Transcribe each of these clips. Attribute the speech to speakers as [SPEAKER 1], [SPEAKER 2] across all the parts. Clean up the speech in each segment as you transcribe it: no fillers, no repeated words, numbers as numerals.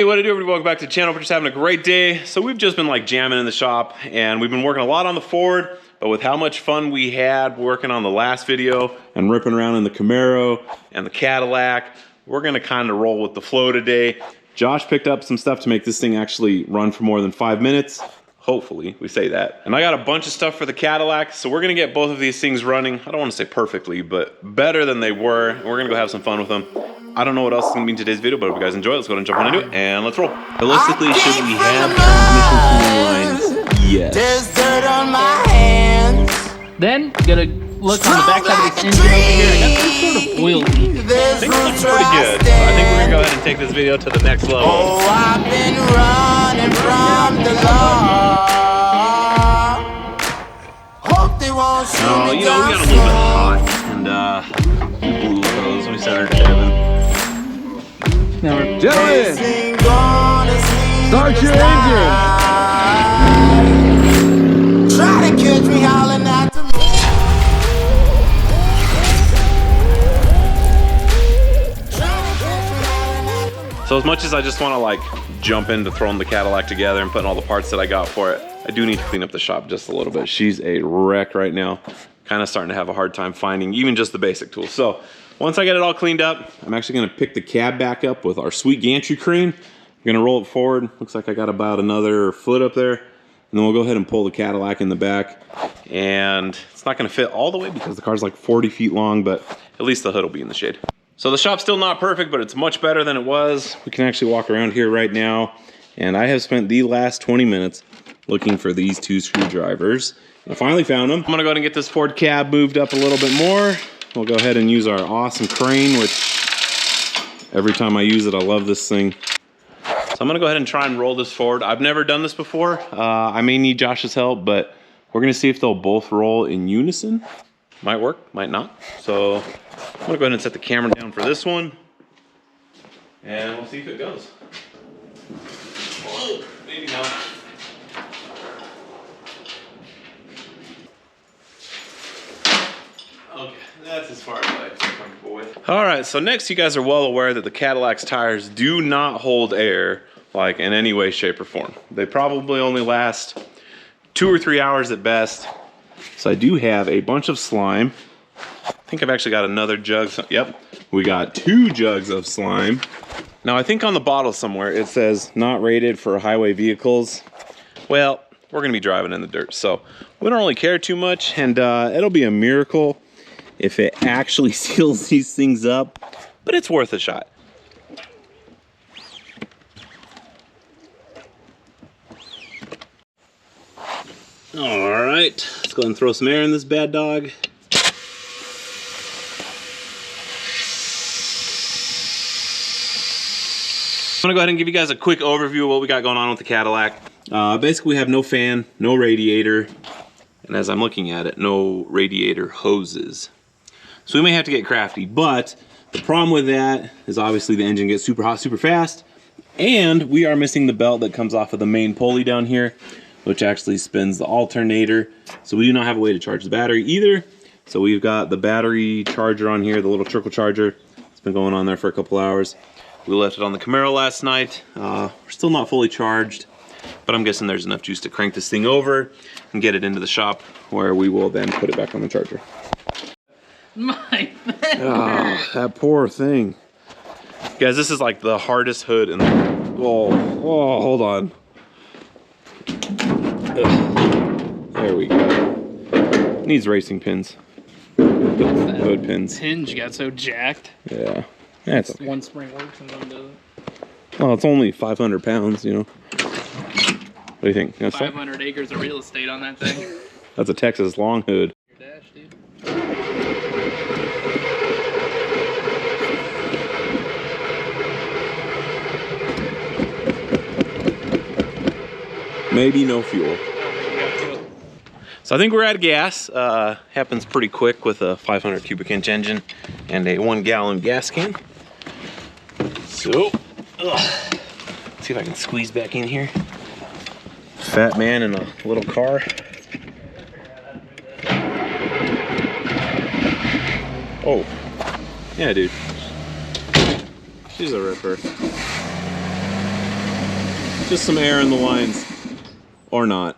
[SPEAKER 1] Hey, what to do, everybody? Welcome back to the channel. We're just having a great day. So we've just been like jamming in the shop, and we've been working a lot on the Ford, but with how much fun we had working on the last video and ripping around in the Camaro and the Cadillac, we're gonna kind of roll with the flow today. Josh picked up some stuff to make this thing actually run for more than 5 minutes. Hopefully, we say that. And I got a bunch of stuff for the Cadillac, so we're gonna get both of these things running. I don't wanna say perfectly, but better than they were. We're gonna go have some fun with them. I don't know what else is gonna be in today's video, but if you guys enjoy it, let's go ahead and jump on into it, and let's roll. Realistically, should we have transmission lines? Yes. There's dirt on my hands.
[SPEAKER 2] Then, you gotta look on the back side of this engine over here. I got some sort of oil leak.
[SPEAKER 1] I think it looks pretty good. So I think we're gonna go ahead and take this video to the next level.
[SPEAKER 3] Oh, I've been running from the law. Hope they won't shoot me
[SPEAKER 1] You know, we got a little bit hot, and we blew those when we started driving.
[SPEAKER 2] Now we're
[SPEAKER 4] Gentlemen, start your engine.
[SPEAKER 3] Try to catch me howling at the
[SPEAKER 1] So as much as I just want to like jump into throwing the Cadillac together and putting all the parts that I got for it, I do need to clean up the shop just a little bit. She's a wreck right now. Kind of starting to have a hard time finding even just the basic tools. So once I get it all cleaned up, I'm actually gonna pick the cab back up with our sweet gantry crane. I'm gonna roll it forward. Looks like I got about another foot up there. And then we'll go ahead and pull the Cadillac in the back. And it's not gonna fit all the way because the car's like 40 feet long, but at least the hood will be in the shade. So the shop's still not perfect, but it's much better than it was. We can actually walk around here right now. And I have spent the last 20 minutes looking for these two screwdrivers. I finally found them. I'm gonna go ahead and get this Ford cab moved up a little bit more. We'll go ahead and use our awesome crane, which every time I use it, I love this thing. So I'm gonna go ahead and try and roll this forward. I've never done this before. I may need Josh's help, but we're gonna see if they'll both roll in unison. Might work, might not. So I'm gonna go ahead and set the camera down for this one, and we'll see if it goes. Whoa, maybe not. Okay, that's as far as I'm comfortable with. All right, so next, you guys are well aware that the Cadillac's tires do not hold air, like in any way, shape, or form. They probably only last 2 or 3 hours at best. So I do have a bunch of slime. I think I've actually got another jug. Yep, we got 2 jugs of slime. Now I think on the bottle somewhere it says not rated for highway vehicles. Well, we're gonna be driving in the dirt, so we don't really care too much, and it'll be a miracle if it actually seals these things up, but it's worth a shot. All right, let's go ahead and throw some air in this bad dog. I'm gonna go ahead and give you guys a quick overview of what we got going on with the Cadillac. Basically, we have no fan, no radiator, and as I'm looking at it, no radiator hoses. So we may have to get crafty, but the problem with that is obviously the engine gets super hot super fast, and we are missing the belt that comes off of the main pulley down here, which actually spins the alternator. So we do not have a way to charge the battery either. So we've got the battery charger on here, the little trickle charger. It's been going on there for a couple hours. We left it on the Camaro last night. We're still not fully charged, but I'm guessing there's enough juice to crank this thing over and get it into the shop where we will then put it back on the charger.
[SPEAKER 2] my
[SPEAKER 1] Oh, that poor thing. Guys, this is like the hardest hood in the... Oh, hold on. Ugh. There we go. Needs racing pins. Hood pins.
[SPEAKER 2] hinge got so jacked.
[SPEAKER 1] Yeah. That's okay.
[SPEAKER 2] One spring works and one doesn't.
[SPEAKER 1] Well, it's only 500 pounds, you know. What do you think?
[SPEAKER 2] 500 acres of real estate on that thing.
[SPEAKER 1] That's a Texas long hood.
[SPEAKER 2] Your dash, dude.
[SPEAKER 1] Maybe no fuel. So I think we're out of gas. Happens pretty quick with a 500 cubic inch engine and a 1 gallon gas can. So, let's see if I can squeeze back in here. Fat man in a little car. Oh, yeah, dude. She's a ripper. Just some air in the lines. Or not.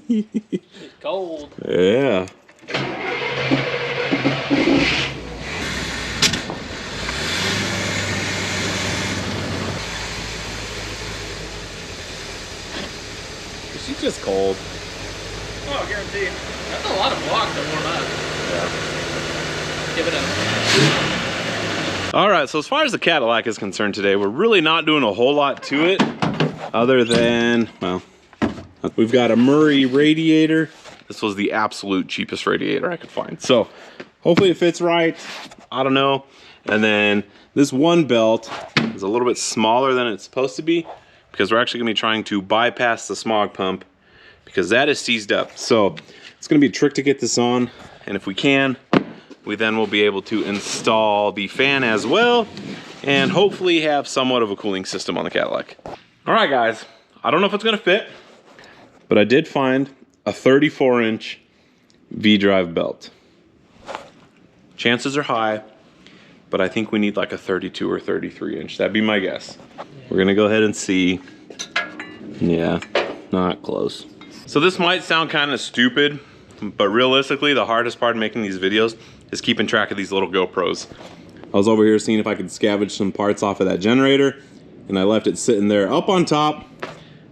[SPEAKER 2] It's cold.
[SPEAKER 1] Yeah. She's just cold.
[SPEAKER 2] Oh, guaranteed. That's a lot of block to warm up.
[SPEAKER 1] Yeah.
[SPEAKER 2] Give it a...
[SPEAKER 1] All right, so as far as the Cadillac is concerned today, we're really not doing a whole lot to it other than, well, we've got a Murray radiator. This was the absolute cheapest radiator I could find. So hopefully it fits right. I don't know. And then this one belt is a little bit smaller than it's supposed to be because we're actually gonna be trying to bypass the smog pump because that is seized up. So it's gonna be a trick to get this on. And if we can, we then will be able to install the fan as well and hopefully have somewhat of a cooling system on the Cadillac. All right, guys, I don't know if it's gonna fit, but I did find a 34-inch V-drive belt. Chances are high, but I think we need like a 32 or 33-inch. That'd be my guess. We're gonna go ahead and see. Yeah, not close. So this might sound kind of stupid, but realistically, the hardest part of making these videos is keeping track of these little GoPros. I was over here seeing if I could scavenge some parts off of that generator, and I left it sitting there up on top.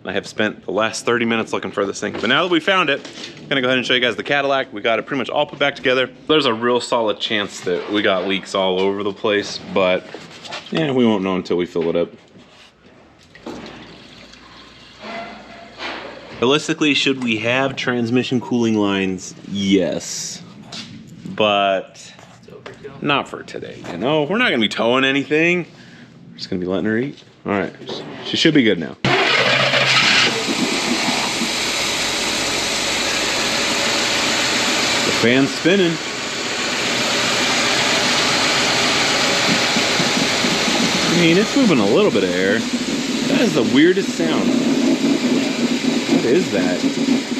[SPEAKER 1] I have spent the last 30 minutes looking for this thing. But now that we found it, I'm gonna go ahead and show you guys the Cadillac. We got it pretty much all put back together. There's a real solid chance that we got leaks all over the place, but yeah, we won't know until we fill it up. Realistically, should we have transmission cooling lines? Yes, but not for today, you know? We're not gonna be towing anything. We're just gonna be letting her eat. All right, she should be good now. The fan's spinning. I mean, it's moving a little bit of air. That is the weirdest sound. What is that?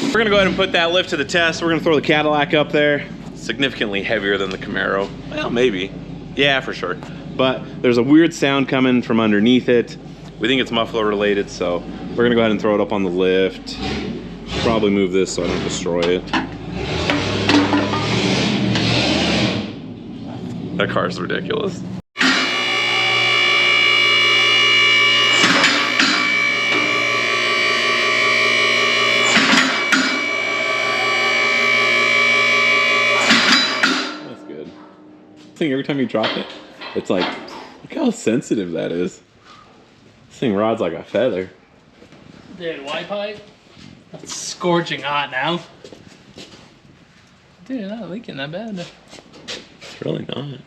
[SPEAKER 1] We're gonna go ahead and put that lift to the test. We're gonna throw the Cadillac up there. Significantly heavier than the Camaro. Well, maybe. Yeah, for sure. But there's a weird sound coming from underneath it. We think it's muffler related, so we're gonna go ahead and throw it up on the lift. Probably move this so I don't destroy it. That car's ridiculous. That's good. I think every time you drop it, it's like, look how sensitive that is. This thing rides like a feather.
[SPEAKER 2] Dude, white pipe? That's scorching hot now. Dude, not leaking that bad.
[SPEAKER 1] It's really not.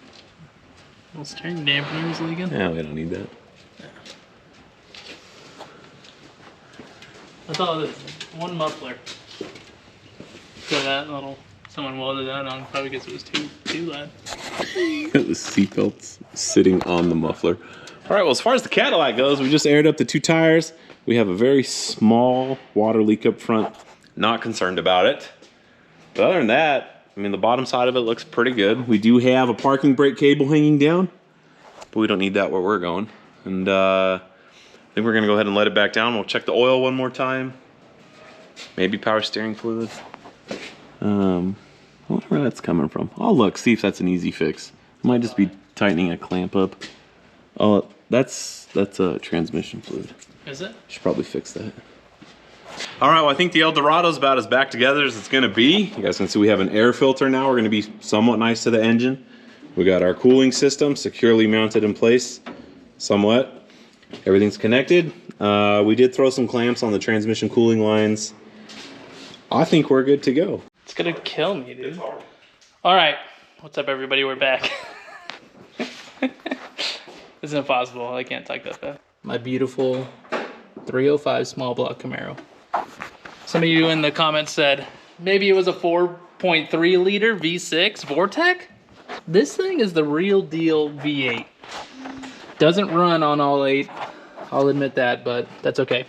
[SPEAKER 2] Little steering dampener's leaking.
[SPEAKER 1] Yeah, we don't need that.
[SPEAKER 2] I thought it was one muffler. So that little, someone welded that on probably because it was too loud.
[SPEAKER 1] The seatbelt's sitting on the muffler. All right, well, as far as the Cadillac goes, we just aired up the 2 tires. We have a very small water leak up front. Not concerned about it. But other than that, I mean, the bottom side of it looks pretty good. We do have a parking brake cable hanging down, but we don't need that where we're going. And I think we're gonna go ahead and let it back down. We'll check the oil one more time. Maybe power steering fluid. I wonder where that's coming from. I'll look, see if that's an easy fix. It might just be tightening a clamp up. Oh, that's a transmission fluid.
[SPEAKER 2] Is it?
[SPEAKER 1] Should probably fix that. All right, well, I think the Eldorado's about as back together as it's gonna be. You guys can see we have an air filter now. We're gonna be somewhat nice to the engine. We got our cooling system securely mounted in place, somewhat. Everything's connected. We did throw some clamps on the transmission cooling lines. I think we're good to go.
[SPEAKER 2] It's gonna kill me, dude. All right, what's up, everybody? We're back. This is impossible. I can't talk that fast. My beautiful 305 small block Camaro. Some of you in the comments said maybe it was a 4.3 liter V6 Vortec. This thing is the real deal V8. Doesn't run on all 8. I'll admit that, but that's okay.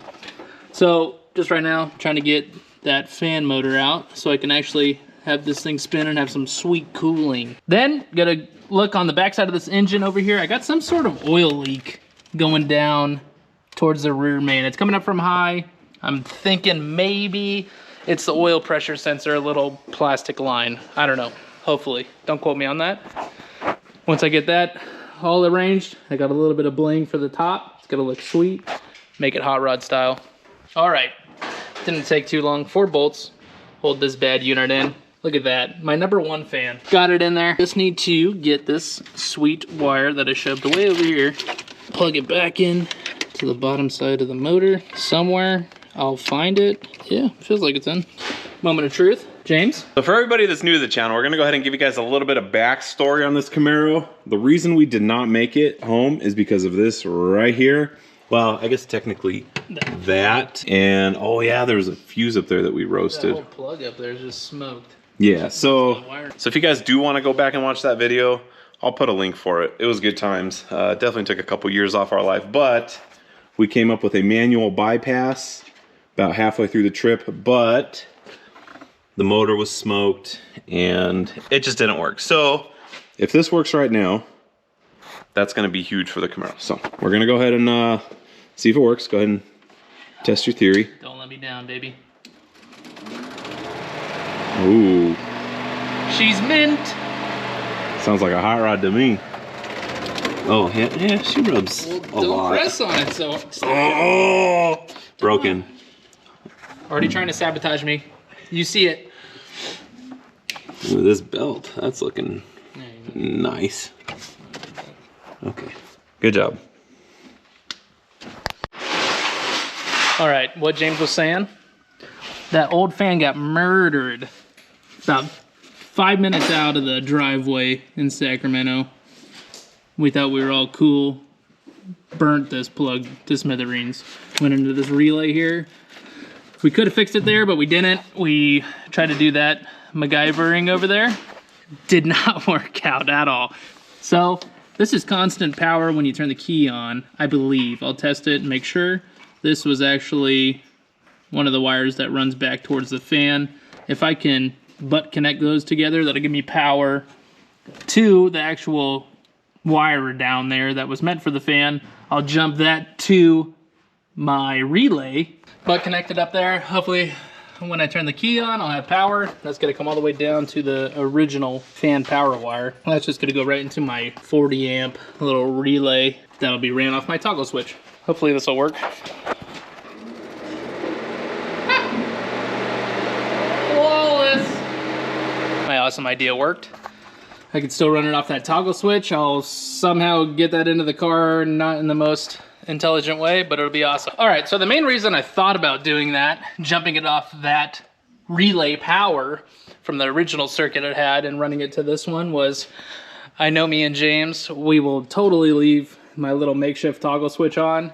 [SPEAKER 2] So just right now, trying to get that fan motor out so I can actually have this thing spin and have some sweet cooling. Then, gotta look on the backside of this engine over here. I got some sort of oil leak going down towards the rear main. It's coming up from high. I'm thinking maybe it's the oil pressure sensor, a little plastic line. I don't know, hopefully. Don't quote me on that. Once I get that all arranged, I got a little bit of bling for the top. It's gonna look sweet. Make it hot rod style. All right, didn't take too long. 4 bolts hold this bad unit in. Look at that, my #1 fan. Got it in there. Just need to get this sweet wire that I shoved away over here, plug it back in to the bottom side of the motor somewhere. I'll find it. Yeah, feels like it's in. Moment of truth. James?
[SPEAKER 1] So for everybody that's new to the channel, we're gonna go ahead and give you guys a little bit of backstory on this Camaro. The reason we did not make it home is because of this right here. Well, I guess technically that. And oh yeah, there was a fuse up there that we roasted.
[SPEAKER 2] That whole plug up there is just smoked.
[SPEAKER 1] Yeah, so if you guys do want to go back and watch that video, I'll put a link for it. It was good times. Definitely took a couple years off our life, but we came up with a manual bypass about halfway through the trip, but the motor was smoked and it just didn't work. So if this works right now, that's going to be huge for the Camaro. So we're going to go ahead and see if it works. Go ahead and test your theory.
[SPEAKER 2] Don't let me down, baby.
[SPEAKER 1] Ooh.
[SPEAKER 2] She's mint.
[SPEAKER 1] Sounds like a hot rod to me. Oh, yeah, she rubs a
[SPEAKER 2] Don't
[SPEAKER 1] lot.
[SPEAKER 2] press on it, so.
[SPEAKER 1] Oh, broken.
[SPEAKER 2] Already trying to sabotage me. You see it.
[SPEAKER 1] Ooh, this belt, that's looking nice. Okay, good job.
[SPEAKER 2] All right, what James was saying, that old fan got murdered about 5 minutes out of the driveway in Sacramento. We thought we were all cool. Burnt this plug to smithereens. Went into this relay here. We could have fixed it there, but we didn't. We tried to do that MacGyvering over there. Did not work out at all. So this is constant power when you turn the key on, I believe. I'll test it and make sure. This was actually one of the wires that runs back towards the fan. If I can butt connect those together, that'll give me power to the actual wire down there that was meant for the fan. I'll jump that to my relay, butt connected up there. Hopefully when I turn the key on, I'll have power. That's gonna come all the way down to the original fan power wire. That's just gonna go right into my 40 amp little relay that'll be ran off my toggle switch. Hopefully this will work. Flawless. My awesome idea worked. I can still run it off that toggle switch. I'll somehow get that into the car, not in the most intelligent way, but it'll be awesome. All right, so the main reason I thought about doing that, jumping it off that relay power from the original circuit it had and running it to this one was, I know me and James, we will totally leave my little makeshift toggle switch on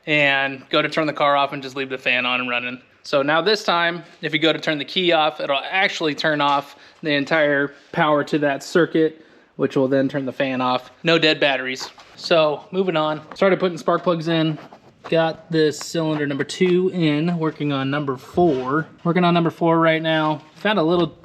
[SPEAKER 2] and go to turn the car off and just leave the fan on and running. So now this time, if you go to turn the key off, it'll actually turn off the entire power to that circuit, which will then turn the fan off. No dead batteries. So moving on, started putting spark plugs in. Got this cylinder number 2 in, working on number 4. Working on number 4 right now. Found a little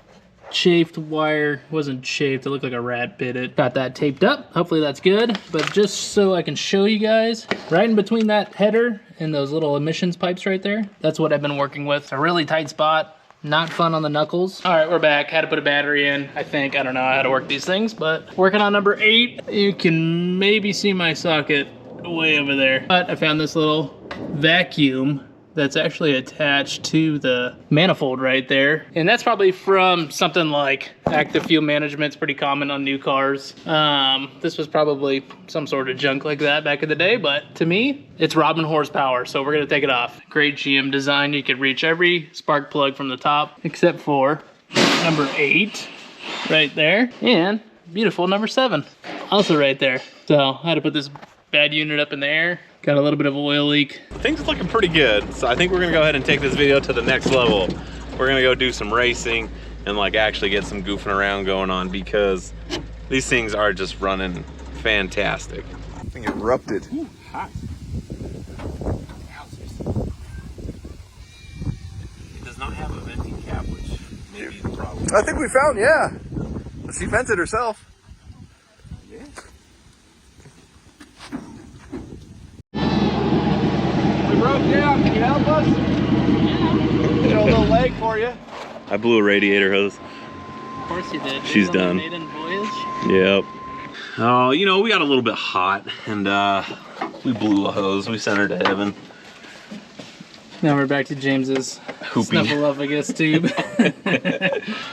[SPEAKER 2] chafed wire. Wasn't chafed, it looked like a rat bit it. Got that taped up, hopefully that's good. But just so I can show you guys, right in between that header and those little emissions pipes right there, that's what I've been working with. It's a really tight spot. Not fun on the knuckles. All right, we're back. Had to put a battery in. I think, I don't know how to work these things, but working on number 8. You can maybe see my socket way over there. But I found this little vacuum that's actually attached to the manifold right there. And that's probably from something like active fuel management. It's pretty common on new cars. This was probably some sort of junk like that back in the day, but to me, it's robbing horsepower, so we're gonna take it off. Great GM design. You could reach every spark plug from the top, except for number 8, right there. And beautiful number 7, also right there. So I had to put this bad unit up in the air. Got a little bit of oil leak.
[SPEAKER 1] Things are looking pretty good. So I think we're gonna go ahead and take this video to the next level. We're gonna go do some racing and like actually get some goofing around going on because these things are just running fantastic.
[SPEAKER 4] I think it erupted. Ooh, hot.
[SPEAKER 1] It does not have a vent. you probably.
[SPEAKER 4] I think we found, yeah. She vented herself. We broke down. Can you help us? Get a little leg for you.
[SPEAKER 1] I blew a radiator hose.
[SPEAKER 2] Of course you did.
[SPEAKER 1] She's
[SPEAKER 2] On the
[SPEAKER 1] done.
[SPEAKER 2] maiden voyage.
[SPEAKER 1] Yep. Oh, you know, we got a little bit hot and we blew a hose. We sent her to heaven.
[SPEAKER 2] Now we're back to James's
[SPEAKER 1] Hooping.
[SPEAKER 2] snuffleupagus tube.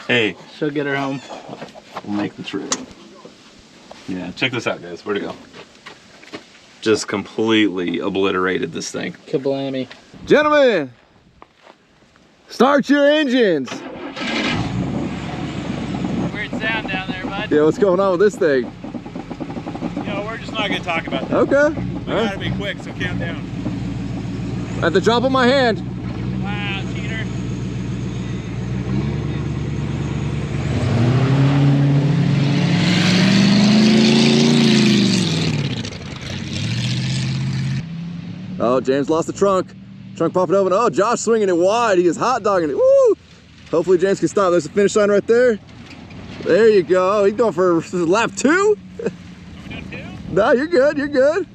[SPEAKER 1] Hey,
[SPEAKER 2] She'll get her home.
[SPEAKER 1] we'll make the trip. Yeah, check this out, guys. Where'd it go? Just completely obliterated this thing.
[SPEAKER 2] Kablammy.
[SPEAKER 4] Gentlemen, start your engines.
[SPEAKER 2] Weird sound down there, bud.
[SPEAKER 4] Yeah, what's going on with this thing?
[SPEAKER 1] You know, we're just not gonna talk about that.
[SPEAKER 4] Okay.
[SPEAKER 1] We gotta be quick, so count down.
[SPEAKER 4] At the drop of my hand.
[SPEAKER 2] Wow, cheater.
[SPEAKER 4] Oh, James lost the trunk. Trunk popping open. Oh, Josh swinging it wide. He is hot dogging it. Woo! Hopefully James can stop. There's a finish line right there. There you go. He's going for lap 2. No, you're good. You're good.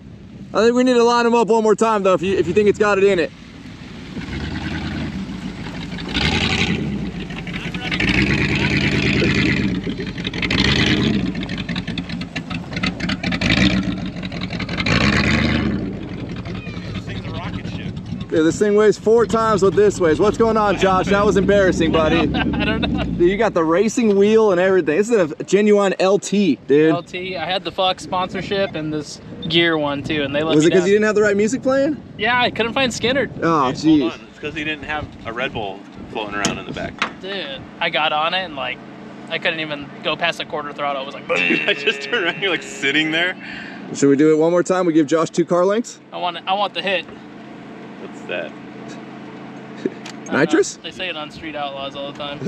[SPEAKER 4] I think we need to line him up one more time though. If you think it's got it in it. Yeah, this thing weighs 4 times what this weighs. What's going on, Josh? That was embarrassing, buddy.
[SPEAKER 2] I don't know.
[SPEAKER 4] Dude, you got the racing wheel and everything. This is a genuine LT, dude.
[SPEAKER 2] LT. I had the Fox sponsorship and this gear one too, and they let
[SPEAKER 4] Was
[SPEAKER 2] me
[SPEAKER 4] it because
[SPEAKER 2] down.
[SPEAKER 4] you didn't have the right music playing?
[SPEAKER 2] Yeah, I couldn't find Skinner.
[SPEAKER 4] Oh,
[SPEAKER 1] Hold
[SPEAKER 4] jeez.
[SPEAKER 1] on. It's because he didn't have a Red Bull floating around in the back.
[SPEAKER 2] Dude, I got on it and like, I couldn't even go past a quarter throttle. I was like,
[SPEAKER 1] I just turned around, you're like sitting there.
[SPEAKER 4] Should we do it one more time? We give Josh 2 car lengths?
[SPEAKER 2] I want the hit.
[SPEAKER 1] What's that?
[SPEAKER 4] Nitrous?
[SPEAKER 2] They say it on Street Outlaws all the time.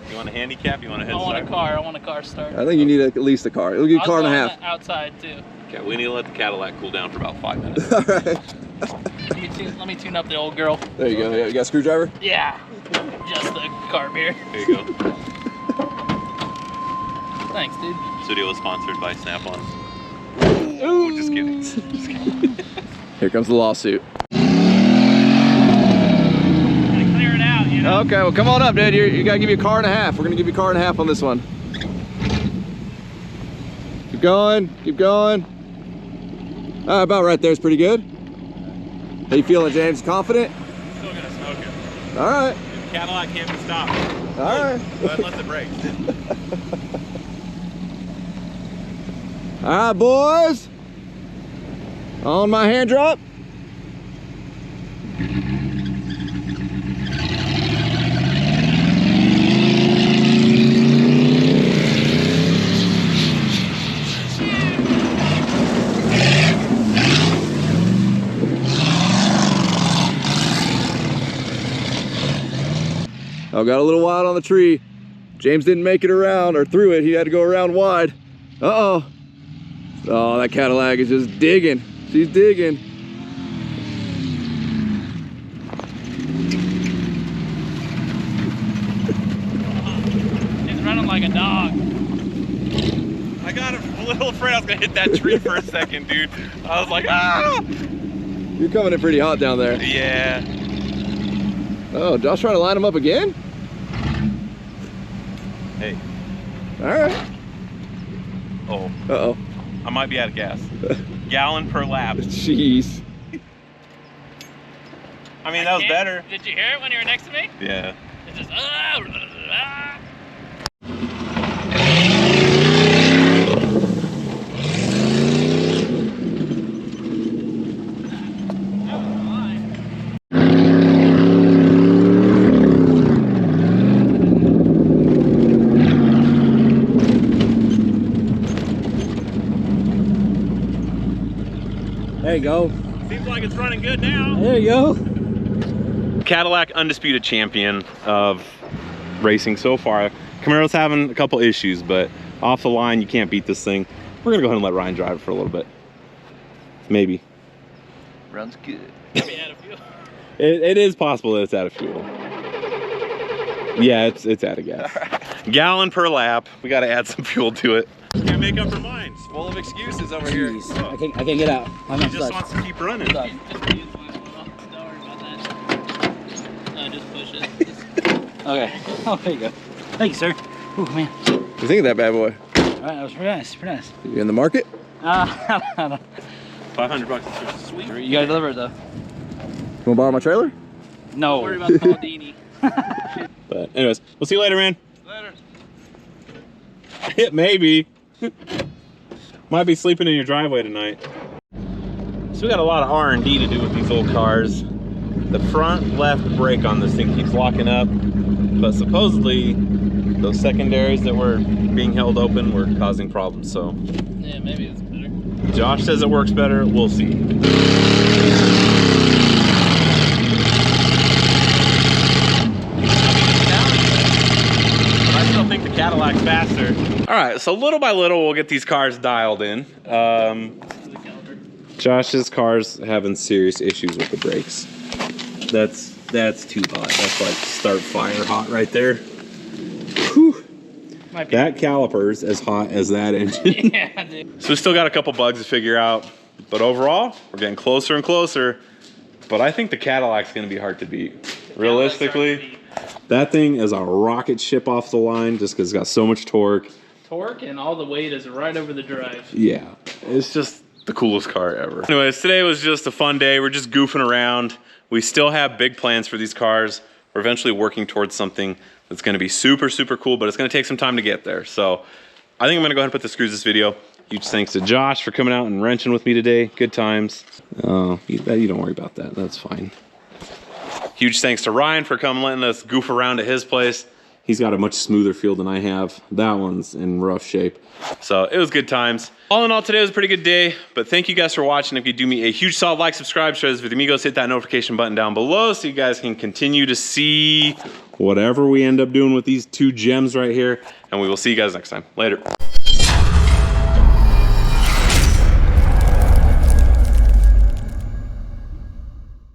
[SPEAKER 1] You want a handicap? You want a head
[SPEAKER 2] I want a
[SPEAKER 1] start?
[SPEAKER 2] car. I want a car start.
[SPEAKER 4] I think you need at least a car. It'll give you a car and a half.
[SPEAKER 2] Outside too.
[SPEAKER 1] Okay, we need to let the Cadillac cool down for about 5 minutes.
[SPEAKER 4] All right.
[SPEAKER 2] Let me tune up the old girl.
[SPEAKER 4] There you go. Yeah, you got a screwdriver?
[SPEAKER 2] Yeah, just the carb here.
[SPEAKER 1] There you go.
[SPEAKER 2] Thanks, dude.
[SPEAKER 1] This video was sponsored by Snap-on. Ooh, just kidding. Just kidding.
[SPEAKER 4] Here comes the lawsuit.
[SPEAKER 2] Gotta clear it out, you know.
[SPEAKER 4] Okay, well, come on up, dude. You got to give you a car and a half. We're going to give you a car and a half on this one. Keep going. Keep going. About right there is pretty good. How you feeling, James? Confident?
[SPEAKER 1] Still gonna smoke it.
[SPEAKER 4] All right.
[SPEAKER 1] The Cadillac can't be stopped.
[SPEAKER 4] All right.
[SPEAKER 1] Unless it breaks.
[SPEAKER 4] All right, boys. On my hand drop. Oh, got a little wide on the tree. James didn't make it around or through it. He had to go around wide. Uh-oh. Oh, that Cadillac is just digging. She's digging.
[SPEAKER 2] He's running like a dog.
[SPEAKER 1] I got a little afraid I was gonna hit that tree for a second, dude. I was like, ah!
[SPEAKER 4] You're coming in pretty hot down there.
[SPEAKER 1] Yeah.
[SPEAKER 4] Oh, Josh trying to line him up again?
[SPEAKER 1] Hey.
[SPEAKER 4] All right.
[SPEAKER 1] Oh,
[SPEAKER 4] Uh-oh.
[SPEAKER 1] I might be out of gas. Gallon per lap.
[SPEAKER 4] Jeez.
[SPEAKER 1] I mean, that was better.
[SPEAKER 2] Did you hear it when you were next to me?
[SPEAKER 1] Yeah.
[SPEAKER 2] It's just
[SPEAKER 4] There you go.
[SPEAKER 1] Seems like it's running good now.
[SPEAKER 4] There you go.
[SPEAKER 1] Cadillac undisputed champion of racing so far. Camaro's having a couple issues, but off the line, you can't beat this thing. We're gonna go ahead and let Ryan drive it for a little bit. Maybe.
[SPEAKER 4] Runs good.
[SPEAKER 2] Maybe out of fuel.
[SPEAKER 1] It is possible that it's out of fuel. Yeah, it's out of gas. Gallon per lap. We got to add some fuel to it. Can't make up her mind. It's full of excuses over here.
[SPEAKER 5] I can't get out.
[SPEAKER 1] He just wants to keep running.
[SPEAKER 2] Don't worry about that. Just push it.
[SPEAKER 5] Okay. Oh, there you go. Thank you, sir. Oh man.
[SPEAKER 4] What do you think of that bad boy?
[SPEAKER 5] All right, that was pretty nice. Pretty nice.
[SPEAKER 4] You in the market?
[SPEAKER 1] $500 is sweet.
[SPEAKER 5] You gotta deliver it though.
[SPEAKER 4] You wanna borrow my trailer?
[SPEAKER 5] No.
[SPEAKER 2] Don't worry about the Maldini.
[SPEAKER 1] But anyways, we'll see you later, man. Later. Maybe. Might be sleeping in your driveway tonight. So we got a lot of R&D to do with these old cars. The front left brake on this thing keeps locking up, but supposedly those secondaries that were being held open were causing problems, so.
[SPEAKER 2] Yeah, maybe it's better.
[SPEAKER 1] Josh says it works better, we'll see. I still think the Cadillac's faster. All right, so little by little, we'll get these cars dialed in. Josh's car's having serious issues with the brakes. That's too hot. That's like start fire hot right there. Whew. That caliper's as hot as that engine.
[SPEAKER 2] Yeah, dude.
[SPEAKER 1] So we still got a couple bugs to figure out, but overall, we're getting closer and closer. But I think the Cadillac's gonna be hard to beat. Realistically, that thing is a rocket ship off the line just because it's got so much torque.
[SPEAKER 2] Torque and all the weight is right over the drive.
[SPEAKER 1] Yeah, it's just the coolest car ever. Anyways, today was just a fun day. We're just goofing around. We still have big plans for these cars. We're eventually working towards something that's gonna be super, super cool, but it's gonna take some time to get there. So I think I'm gonna go ahead and put the screws this video. Huge thanks to Josh for coming out and wrenching with me today. Good times. Oh, you don't worry about that, that's fine. Huge thanks to Ryan for coming letting us goof around at his place. He's got a much smoother field than I have. That one's in rough shape. So it was good times. All in all, today was a pretty good day, but thank you guys for watching. If you do me a huge solid like, subscribe, share this with amigos, hit that notification button down below so you guys can continue to see whatever we end up doing with these two gems right here. And we will see you guys next time. Later.